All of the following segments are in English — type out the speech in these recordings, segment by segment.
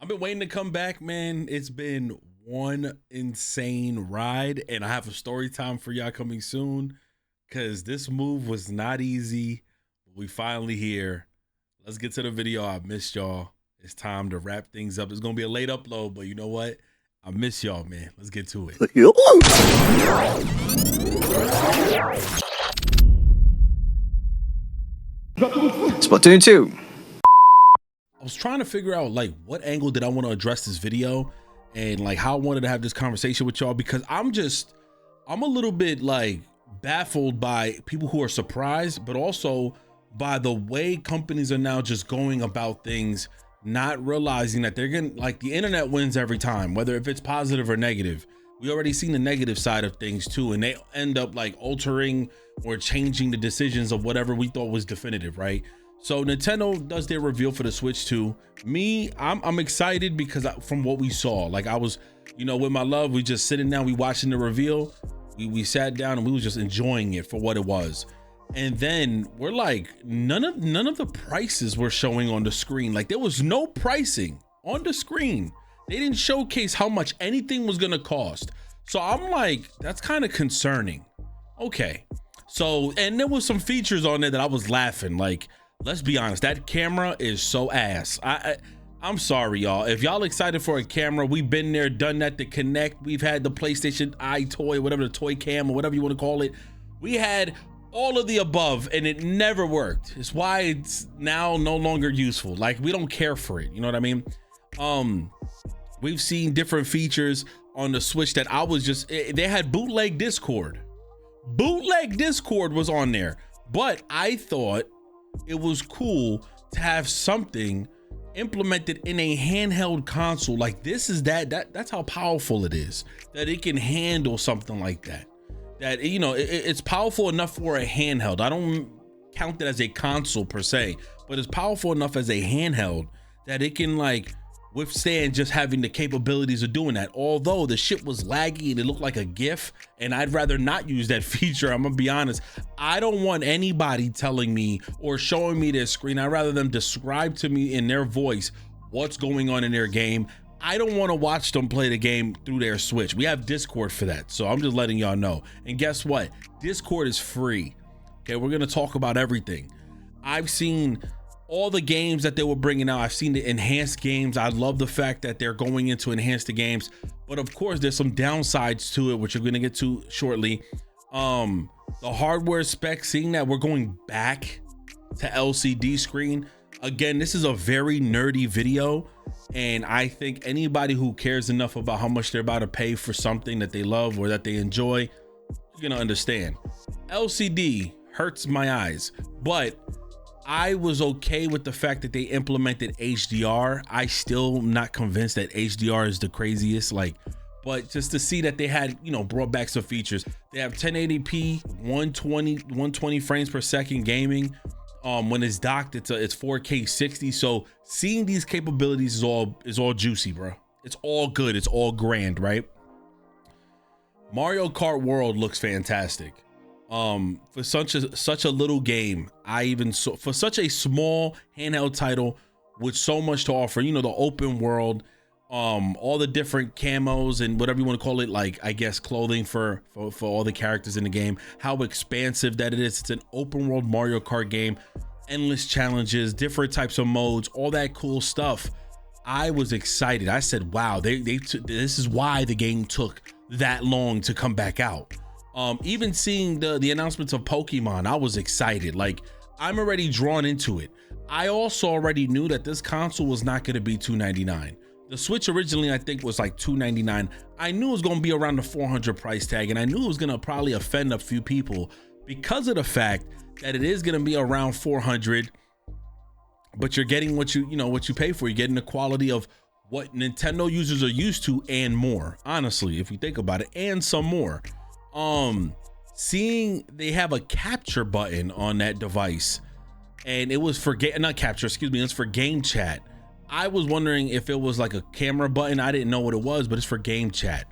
I've been waiting to come back, man. It's been one insane ride, and I have a story time for y'all coming soon because this move was not easy. We finally here. Let's get to the video. I missed y'all. It's time to wrap things up. It's gonna be a late upload, but you know what? I miss y'all, man. Let's get to it. Splatoon 2. I was trying to figure out like what angle did I want to address this video and like how I wanted to have this conversation with y'all, because I'm a little bit like baffled by people who are surprised, but also by the way companies are now just going about things, not realizing that they're gonna, like, the internet wins every time, whether if it's positive or negative. We already seen the negative side of things too, and they end up like altering or changing the decisions of whatever we thought was definitive, right? So Nintendo does their reveal for the Switch 2. I'm excited because from what we saw, like I was, you know, with my love, we just sitting down, we watching the reveal, we sat down and we was just enjoying it for what it was. And then we're like, none of the prices were showing on the screen. Like there was no pricing on the screen. They didn't showcase how much anything was gonna cost. So I'm like, that's kind of concerning. Okay. So, and there was some features on there that I was laughing. Like, let's be honest, that camera is so ass. I'm sorry, y'all. If y'all excited for a camera, we've been there, done that, to connect. We've had the PlayStation Eye toy, whatever, the toy cam or whatever you want to call it. We had all of the above and it never worked. It's why it's now no longer useful. Like, we don't care for it. You know what I mean? We've seen different features on the Switch that I was just, they had bootleg Discord. Bootleg Discord was on there, but I thought it was cool to have something implemented in a handheld console. Like this is that's how powerful it is, that it can handle something like that. That, you know, it's powerful enough for a handheld. I don't count it as a console per se, but it's powerful enough as a handheld that it can like withstand just having the capabilities of doing that. Although the shit was laggy and it looked like a GIF, and I'd rather not use that feature. I'm gonna be honest. I don't want anybody telling me or showing me their screen. I'd rather them describe to me in their voice what's going on in their game. I don't want to watch them play the game through their Switch. We have Discord for that. So I'm just letting y'all know. And guess what? Discord is free. Okay, we're gonna talk about everything. I've seen all the games that they were bringing out. I've seen the enhanced games. I love the fact that they're going into enhance the games, but of course there's some downsides to it, which we're going to get to shortly. The hardware specs, seeing that we're going back to LCD screen again. This is a very nerdy video, and I think anybody who cares enough about how much they're about to pay for something that they love or that they enjoy, you're gonna understand. LCD hurts my eyes, but I was okay with the fact that they implemented HDR. I still not convinced that HDR is the craziest, like, but just to see that they had, you know, brought back some features. They have 1080p, 120 frames per second gaming. When it's docked, it's 4K 60. So seeing these capabilities is all juicy, bro. It's all good. It's all grand, right? Mario Kart World looks fantastic. For such a little game, for such a small handheld title with so much to offer, you know, the open world, all the different camos and whatever you want to call it, like, I guess clothing for all the characters in the game, how expansive that it is. It's an open world Mario Kart game, endless challenges, different types of modes, all that cool stuff. I was excited. I said, wow, this is why the game took that long to come back out. Even seeing the announcements of Pokemon, I was excited. Like, I'm already drawn into it. I also already knew that this console was not going to be $299. The Switch originally, I think, was like $299. I knew it was going to be around the $400 price tag, and I knew it was going to probably offend a few people because of the fact that it is going to be around $400. But you're getting what you pay for. You're getting the quality of what Nintendo users are used to and more. Honestly, if you think about it, and some more. Seeing they have a capture button on that device, and it was for not capture, excuse me, it's for game chat. I was wondering if it was like a camera button. I didn't know what it was, but it's for game chat.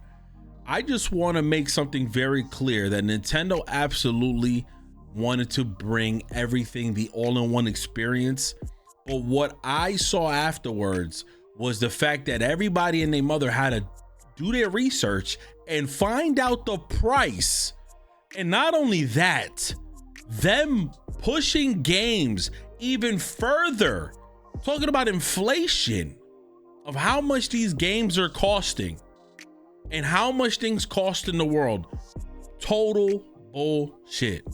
I just want to make something very clear that Nintendo absolutely wanted to bring everything, the all-in-one experience. But what I saw afterwards was the fact that everybody and their mother had to do their research and find out the price. And not only that, them pushing games even further, talking about inflation of how much these games are costing and how much things cost in the world. Total bullshit.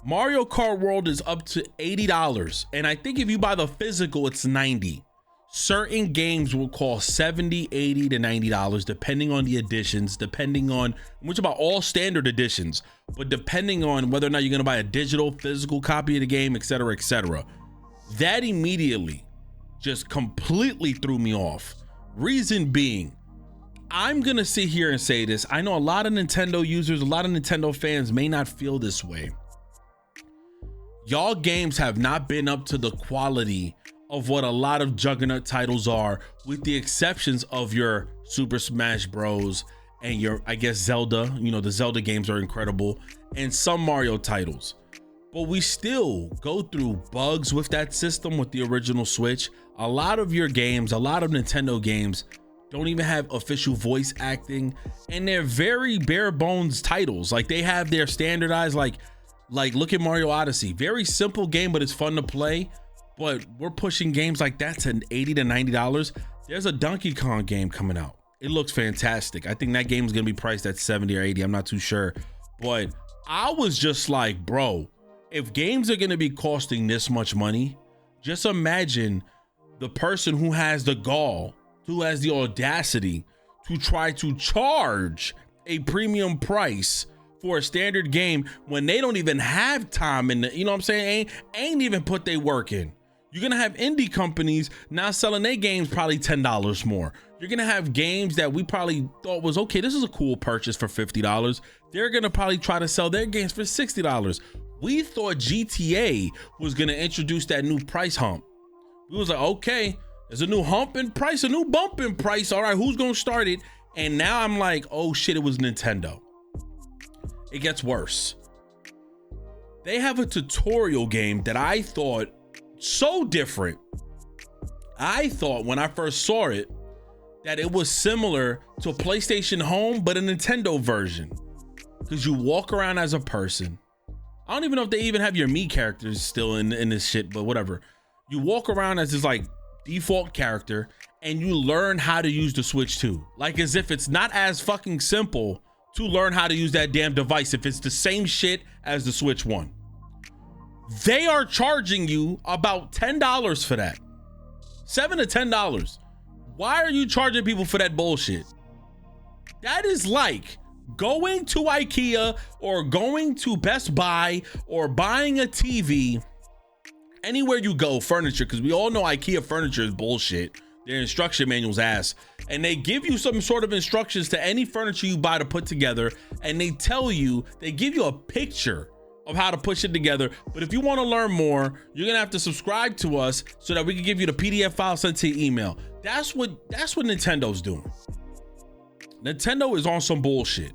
Mario Kart World is up to $80, and I think if you buy the physical, it's $90. Certain games will cost $70, $80 to $90, depending on the editions, depending on which about all standard editions, but depending on whether or not you're gonna buy a digital, physical copy of the game, etc., etc. That immediately just completely threw me off. Reason being, I'm gonna sit here and say this. I know a lot of Nintendo users, a lot of Nintendo fans may not feel this way. Y'all games have not been up to the quality of what a lot of juggernaut titles are, with the exceptions of your Super Smash Bros. And your, I guess, Zelda. You know, the Zelda games are incredible, and some Mario titles. But we still go through bugs with that system with the original Switch. A lot of your games, a lot of Nintendo games, don't even have official voice acting, and they're very bare bones titles. Like, they have their standardized, like look at Mario Odyssey. Very simple game, but it's fun to play. But we're pushing games like that to $80 to $90. There's a Donkey Kong game coming out. It looks fantastic. I think that game is gonna be priced at 70 or 80. I'm not too sure. But I was just like, bro, if games are gonna be costing this much money, just imagine the person who has the gall, who has the audacity to try to charge a premium price for a standard game when they don't even have time in the, you know what I'm saying? Ain't even put their work in. You're gonna have indie companies now selling their games probably $10 more. You're gonna have games that we probably thought was okay, this is a cool purchase for $50. They're gonna probably try to sell their games for $60. We thought GTA was gonna introduce that new price hump. We was like, okay, there's a new hump in price, a new bump in price. All right, who's gonna start it? And now I'm like, oh shit, it was Nintendo. It gets worse. They have a tutorial game that I thought so different. I thought when I first saw it that it was similar to a PlayStation Home, but a Nintendo version. Because you walk around as a person. I don't even know if they even have your Mii characters still in this shit, but whatever. You walk around as this like default character and you learn how to use the Switch 2. Like, as if it's not as fucking simple to learn how to use that damn device if it's the same shit as the Switch 1. They are charging you about $10 for that. $7 to $10. Why are you charging people for that bullshit? That is like going to IKEA or going to Best Buy or buying a TV. Anywhere you go, furniture, because we all know IKEA furniture is bullshit. Their instruction manual's ass. And they give you some sort of instructions to any furniture you buy to put together. And they tell you, they give you a picture of how to push it together. But if you want to learn more, you're gonna have to subscribe to us so that we can give you the PDF file sent to your email. That's what Nintendo's doing. Nintendo is on some bullshit.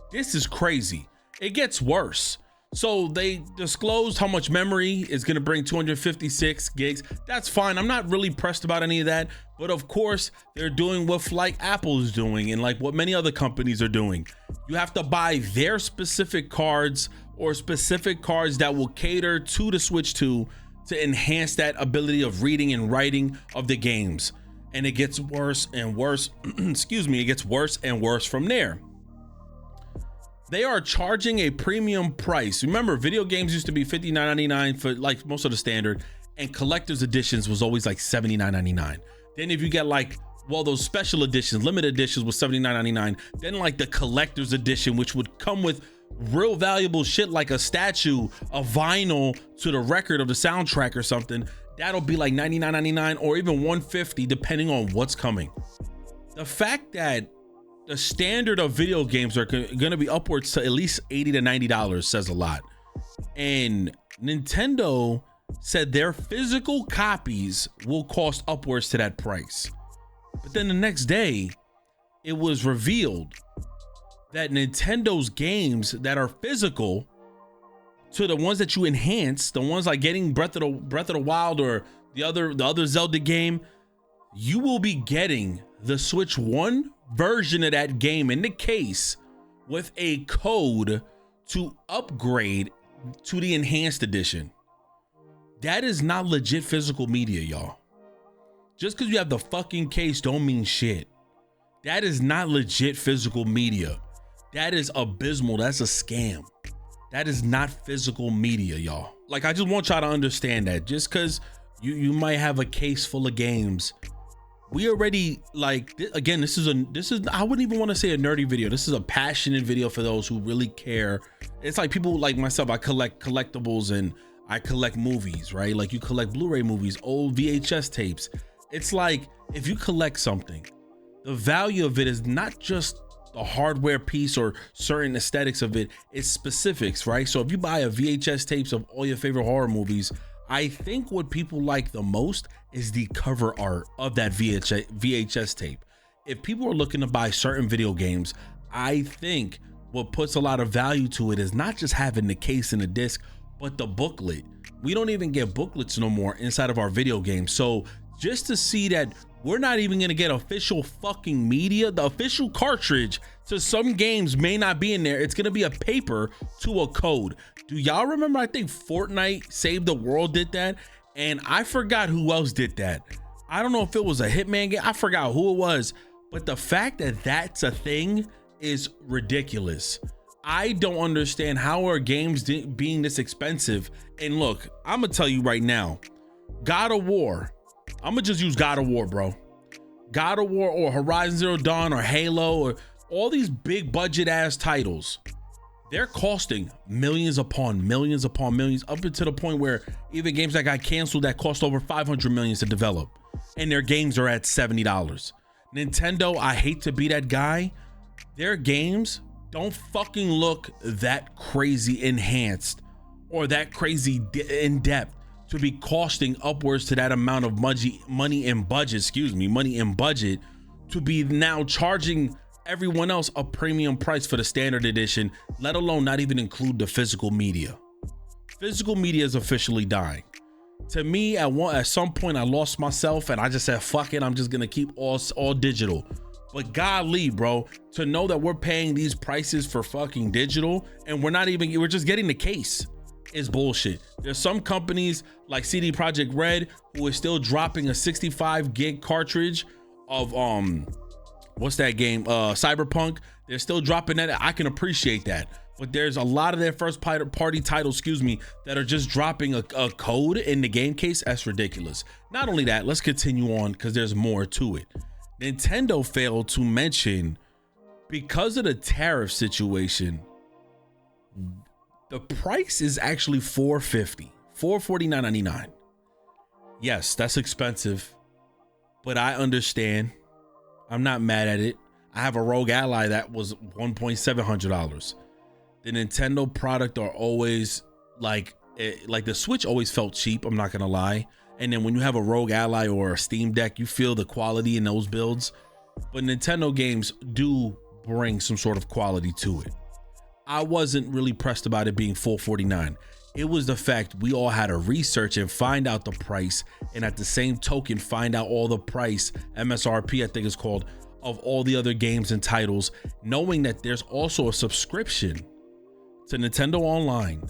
This is crazy. It gets worse. So they disclosed how much memory is going to bring, 256 gigs. That's fine. I'm not really pressed about any of that. But of course, they're doing what like Apple is doing and like what many other companies are doing. You have to buy their specific cards or specific cards that will cater to the Switch 2 to enhance that ability of reading and writing of the games. And it gets worse and worse. Excuse me. It gets worse and worse from there. They are charging a premium price. Remember, video games used to be $59.99 for like most of the standard, and collector's editions was always like $79.99. Then if you get like, well, those special editions, limited editions was $79.99. Then like the collector's edition, which would come with real valuable shit like a statue, a vinyl to the record of the soundtrack or something, that'll be like $99.99 or even $150 depending on what's coming. The fact that the standard of video games are going to be upwards to at least $80 to $90 says a lot. And Nintendo said their physical copies will cost upwards to that price. But then the next day, it was revealed that Nintendo's games that are physical to the ones that you enhance, the ones like getting Breath of the Wild or the other Zelda game, you will be getting the Switch 1 version of that game in the case with a code to upgrade to the enhanced edition. That is not legit physical media, y'all. Just because you have the fucking case don't mean shit. That is not legit physical media. That is abysmal. That's a scam. That is not physical media, y'all. Like, I just want y'all to understand that. Just because you might have a case full of games, we already, like, again, this is I wouldn't even want to say a nerdy video. This is a passionate video for those who really care. It's like people like myself, I collect collectibles and I collect movies, right? Like, you collect Blu-ray movies, old VHS tapes. It's like, if you collect something, the value of it is not just the hardware piece or certain aesthetics of it, it's specifics, right? So if you buy a VHS tapes of all your favorite horror movies, I think what people like the most is the cover art of that VHS tape. If people are looking to buy certain video games, I think what puts a lot of value to it is not just having the case and the disc, but the booklet. We don't even get booklets no more inside of our video games. So just to see that we're not even gonna get official fucking media, the official cartridge to some games may not be in there. It's gonna be a paper to a code. Do y'all remember? I think Fortnite Save the World did that, and I forgot who else did that. I don't know if it was a Hitman game. I forgot who it was, but the fact that that's a thing is ridiculous. I don't understand how are games being this expensive. And look, I'm gonna tell you right now, God of War. I'm gonna just use God of War, bro. God of War or Horizon Zero Dawn or Halo or all these big budget ass titles, they're costing millions upon millions upon millions, up until the point where even games that got canceled that cost over 500 million to develop, and their games are at $70. Nintendo, I hate to be that guy, their games don't fucking look that crazy enhanced or that crazy in depth to be costing upwards to that amount of money in budget, to be now charging everyone else a premium price for the standard edition, let alone not even include the physical media. Physical media is officially dying. To me, at some point I lost myself and I just said, fuck it, I'm just gonna keep all digital. But golly, bro, to know that we're paying these prices for fucking digital and we're just getting the case is bullshit. There's some companies like CD Projekt Red who is still dropping a 65 gig cartridge of what's that game, Cyberpunk. They're still dropping that. I can appreciate that, but there's a lot of their first party titles, that are just dropping a code in the game case. That's ridiculous. Not only that, let's continue on because there's more to it. Nintendo failed to mention, because of the tariff situation, the price is actually $449.99. Yes, that's expensive, but I understand. I'm not mad at it. I have a Rogue Ally that was $1,700. The Nintendo product are always like the Switch always felt cheap, I'm not gonna lie. And then when you have a Rogue Ally or a Steam Deck, you feel the quality in those builds. But Nintendo games do bring some sort of quality to it. I wasn't really pressed about it being $449. It was the fact we all had to research and find out the price, and at the same token find out all the price, MSRP I think it's called, of all the other games and titles, knowing that there's also a subscription to Nintendo Online.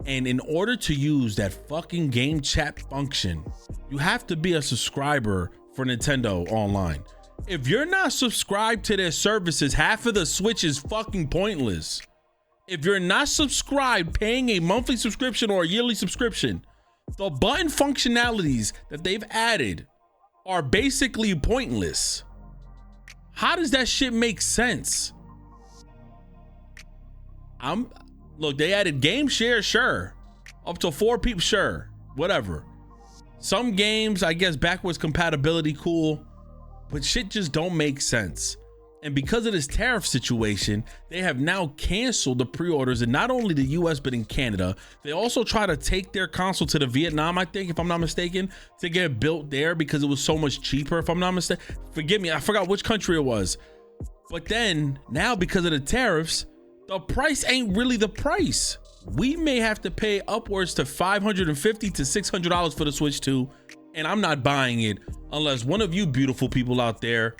And in order to use that fucking game chat function, you have to be a subscriber for Nintendo Online. If you're not subscribed to their services, half of the Switch is fucking pointless. If you're not subscribed, paying a monthly subscription or a yearly subscription, the button functionalities that they've added are basically pointless. How does that shit make sense? Look, they added game share, sure. Up to 4 people, sure. Whatever. Some games, I guess backwards compatibility, cool. But shit just don't make sense. And because of this tariff situation, they have now canceled the pre-orders in not only the US, but in Canada. They also try to take their console to the Vietnam, I think, if I'm not mistaken, to get built there because it was so much cheaper, if I'm not mistaken. Forgive me, I forgot which country it was. But then now because of the tariffs, the price ain't really the price. We may have to pay upwards to $550 to $600 for the Switch 2, and I'm not buying it unless one of you beautiful people out there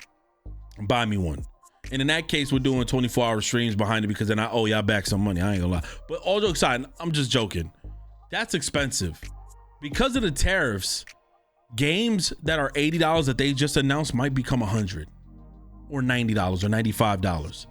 buy me one. And in that case, we're doing 24-hour streams behind it because then I owe y'all back some money. I ain't gonna lie. But all jokes aside, I'm just joking. That's expensive. Because of the tariffs, games that are $80 that they just announced might become $100 or $90 or $95.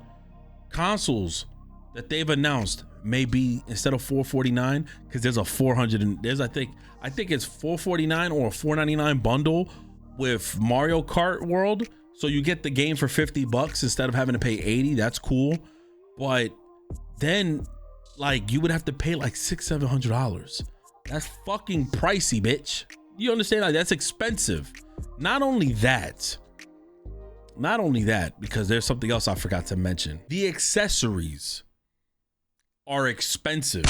Consoles that they've announced may be, instead of $449, because there's a 400 and there's I think it's $449 or a $499 bundle with Mario Kart World. So you get the game for $50 instead of having to pay $80. That's cool. But then like you would have to pay like $600-700. That's fucking pricey, bitch. You understand? Like that's expensive. Not only that, because there's something else I forgot to mention. The accessories are expensive.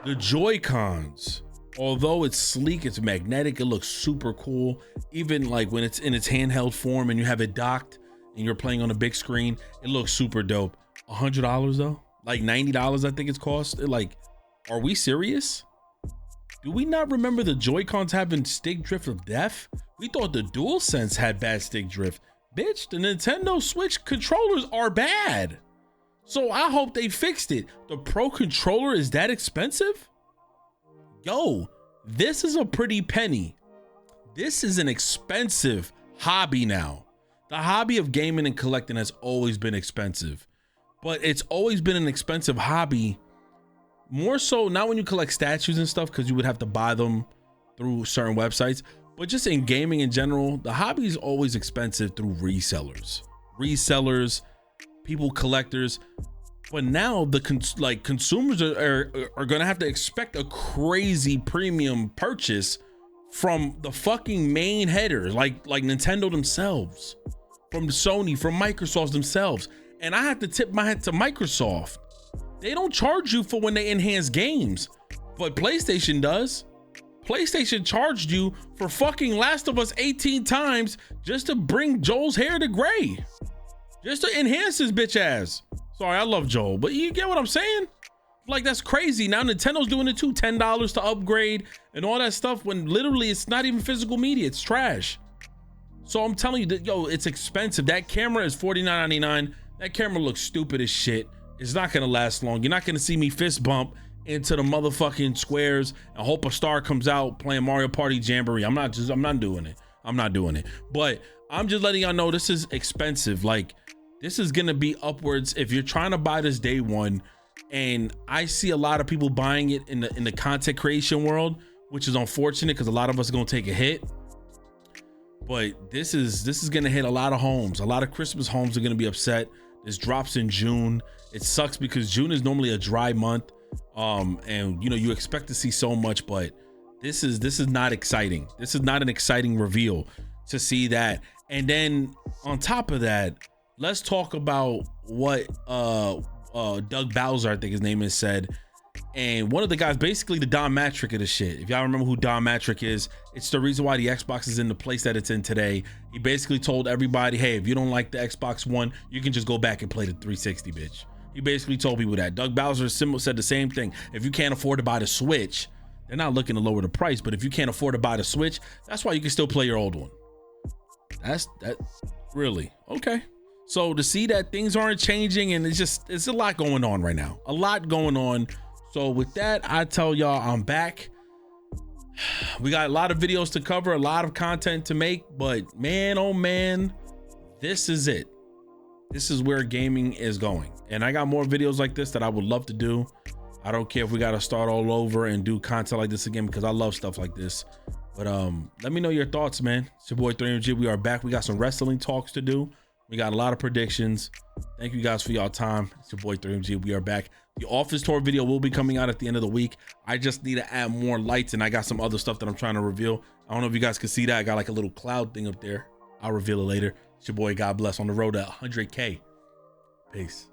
The Joy-Cons, although it's sleek, it's magnetic, it looks super cool. Even like when it's in its handheld form and you have it docked and you're playing on a big screen, it looks super dope. $100 though? Like $90 I think it's cost. Like, are we serious? Do we not remember the Joy-Cons having stick drift of death? We thought the DualSense had bad stick drift. Bitch, the Nintendo Switch controllers are bad. So I hope they fixed it. The Pro controller is that expensive? Yo, this is a pretty penny. This is an expensive hobby now. The hobby of gaming and collecting has always been expensive, but it's always been an expensive hobby. More so not when you collect statues and stuff, because you would have to buy them through certain websites, but just in gaming in general, the hobby is always expensive through resellers, people, collectors. But now the consumers are gonna have to expect a crazy premium purchase from the fucking main headers, like Nintendo themselves, from Sony, from Microsoft themselves. And I have to tip my hat to Microsoft. They don't charge you for when they enhance games, but PlayStation does. PlayStation charged you for fucking Last of Us 18 times just to bring Joel's hair to gray, just to enhance his bitch ass. Sorry, I love Joel, but you get what I'm saying? Like, that's crazy. Now Nintendo's doing it too, $10 to upgrade and all that stuff, when literally it's not even physical media, it's trash. So I'm telling you that, yo, it's expensive. That camera is $49.99. That camera looks stupid as shit. It's not gonna last long. You're not gonna see me fist bump into the motherfucking squares and hope a star comes out playing Mario Party Jamboree. I'm not doing it. I'm not doing it. But I'm just letting y'all know this is expensive. Like, this is gonna be upwards if you're trying to buy this day one. And I see a lot of people buying it in the content creation world, which is unfortunate because a lot of us are gonna take a hit. But this is gonna hit a lot of homes. A lot of Christmas homes are gonna be upset. This drops in June. It sucks because June is normally a dry month. And you know, you expect to see so much, but this is not exciting. This is not an exciting reveal to see that. And then on top of that, let's talk about what Doug Bowser, I think his name is, said. And one of the guys, basically the Don Matrick of the shit. If y'all remember who Don Matrick is, it's the reason why the Xbox is in the place that it's in today. He basically told everybody, hey, if you don't like the Xbox One, you can just go back and play the 360, bitch. He basically told people that. Doug Bowser said the same thing. If you can't afford to buy the Switch, they're not looking to lower the price, but if you can't afford to buy the Switch, that's why you can still play your old one. That really, okay. So to see that things aren't changing, and it's a lot going on right now, a lot going on. So with that, I tell y'all I'm back. We got a lot of videos to cover, a lot of content to make, but man, oh man, this is it. This is where gaming is going. And I got more videos like this that I would love to do. I don't care if we got to start all over and do content like this again, because I love stuff like this. But let me know your thoughts, man. It's your boy 3MG. We are back. We got some wrestling talks to do. We got a lot of predictions. Thank you guys for y'all time. It's your boy 3MG. We are back. The office tour video will be coming out at the end of the week. I just need to add more lights, and I got some other stuff that I'm trying to reveal. I don't know if you guys can see that. I got like a little cloud thing up there. I'll reveal it later. It's your boy, God bless, on the road to 100K. Peace.